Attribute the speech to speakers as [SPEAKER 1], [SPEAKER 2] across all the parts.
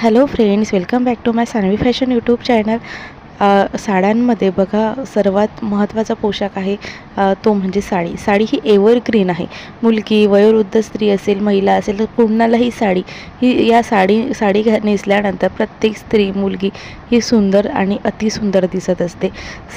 [SPEAKER 1] Hello friends, welcome back to my Sanvi fashion YouTube channel. साड्यांमध्ये बघा सर्वात महत्त्वाचा पोशाख आहे तो म्हणजे साडी। साडी ही एव्हरग्रीन आहे। मुलगी, वयोवृद्ध स्त्री असेल, महिला असेल तर कुणालाही साडी ही साडी नेसल्यानंतर प्रत्येक स्त्री, मुलगी ही सुंदर आणि अतिसुंदर दिसत असते।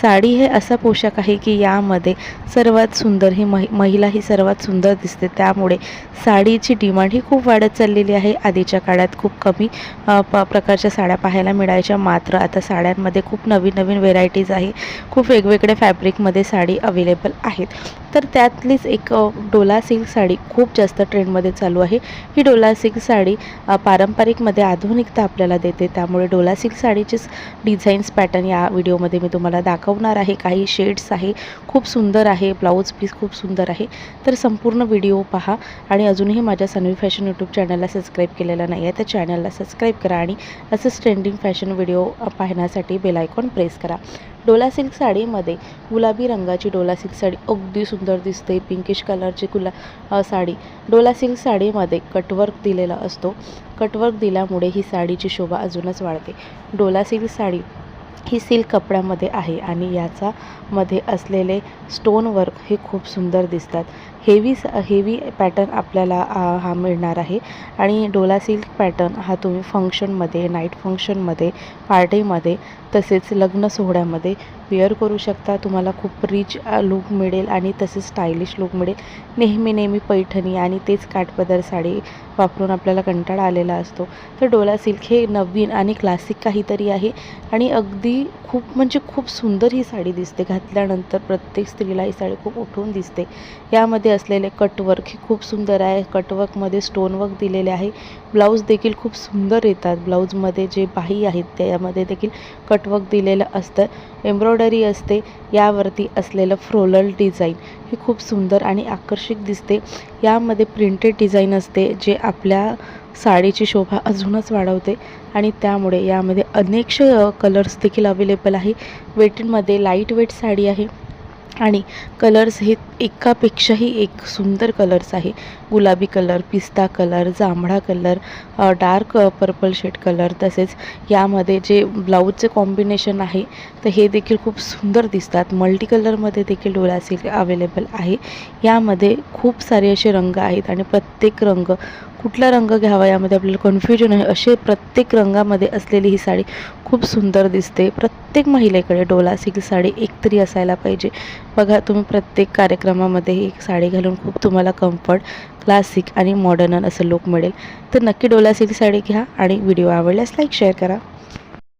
[SPEAKER 1] साडी हे असा पोशाख आहे की यामध्ये सर्वात सुंदर ही महिला ही सर्वात सुंदर दिसते। त्यामुळे साडीची डिमांड ही खूप वाढत चाललेली आहे। आधीच्या काळात खूप कमी प्रकारच्या साड्या पाहायला मिळायच्या, मात्र आता साड्यांमध्ये खूप नवीन नवीन व्हेरायटीज आहे। खूप वेगवेगळ्या फॅब्रिकमध्ये साडी अवेलेबल आहेत। तर त्यातलीच एक डोला सिल्क साडी खूप जास्त ट्रेंडमध्ये चालू आहे। ही डोला सिल्क साडी पारंपरिकमध्ये आधुनिकता आपल्याला देते। त्यामुळे डोला सिल्क साडीचेच डिझाईन्स पॅटर्न या व्हिडिओमध्ये मी तुम्हाला दाखवणार आहे। काही शेड्स आहे, खूप सुंदर आहे, ब्लाऊज पीस खूप सुंदर आहे। तर संपूर्ण व्हिडिओ पहा आणि अजूनही माझ्या सानवी फॅशन यूट्यूब चॅनलला सबस्क्राईब केलेलं नाही आहे तर चॅनलला सबस्क्राईब करा आणि असंच ट्रेंडिंग फॅशन व्हिडिओ पाहण्यासाठी बेल आयकॉन प्रेस करा। डोला सिल्क साडीमध्ये गुलाबी रंगाची डोला सिल्क साडी अगदी सुंदर दिसते। पिंकिश कलरची साडी डोला सिल्क साडीमध्ये कटवर्क दिलेला असतो। कटवर्क दिल्यामुळे ही साडीची शोभा अजूनच वाढते। डोला सिल्क साडी ही सिल्क कपड्यामध्ये आहे आणि याच्यामध्ये असलेले स्टोन वर्क हे खूप सुंदर दिसतात। हेवी पॅटर्न आपल्याला हा मिळणार आहे आणि डोला सिल्क पॅटर्न हा तुम्ही फंक्शनमध्ये, नाईट फंक्शनमध्ये, पार्टीमध्ये तसेच लग्न सोहळ्यामध्ये वेअर करू शकता। तुम्हाला खूप रिच लुक मिळेल आणि तसेच स्टायलिश लुक मिळेल। नेहमी पैठणी आणि तेच काठपदर साडी वापरून आपल्याला कंटाळा आलेला असतो, तर डोला सिल्क हे नवीन आणि क्लासिक काहीतरी आहे आणि अगदी खूप सुंदर ही साडी दिसते। घातल्यानंतर प्रत्येक स्त्रीला ही साडी खूप उठून दिसते। यामध्ये असलेले कटवर्क हे खूप सुंदर आहे। कटवर्कमध्ये स्टोनवर्क दिलेले आहे। ब्लाऊज देखील खूप सुंदर येतात। ब्लाऊजमध्ये जे बाही आहेत त्यामध्ये देखील कटवर्क दिलेलं असतं, एम्ब्रॉयडरी असते। यावरती असलेलं फ्लोरल डिझाईन हे खूप सुंदर आणि आकर्षक दिसते। यामध्ये प्रिंटेड डिझाईन असते जे आपल्या साडीची शोभा अजूनच वाढवते आणि त्यामुळे यामध्ये अनेक कलर्स देखील अवेलेबल आहे। वेटमध्ये लाईट वेट साडी आहे आणि कलर्स हे एकापेक्षाही एक सुंदर कलर्स आहे। गुलाबी कलर, पिस्ता कलर, जांभळा colour, dark purple shade colour, तसेच यामध्ये जे ब्लाऊजचे कॉम्बिनेशन आहे तर हे देखील खूप सुंदर दिसतात। मल्टी कलरमध्ये देखील डोला सिल्क अवेलेबल आहे। यामध्ये खूप सारे असे रंग आहेत आणि प्रत्येक रंग कुठला रंग घ्यावा यामध्ये आपल्याला कन्फ्युजन आहे। असे प्रत्येक रंगामध्ये असलेली ही साडी खूप सुंदर दिसते। प्रत्येक महिलेकडे डोला सिल्क साडी एकतरी असायला पाहिजे। बघा तुम्ही प्रत्येक कार्यक्रमामध्ये ही साडी घालून खूप तुम्हाला कम्फर्ट, क्लासिक आणि मॉडर्न असं लुक मिळेल। तर नक्की डोला सिल्क साडी घ्या आणि व्हिडिओ आवडल्यास लाईक शेअर करा।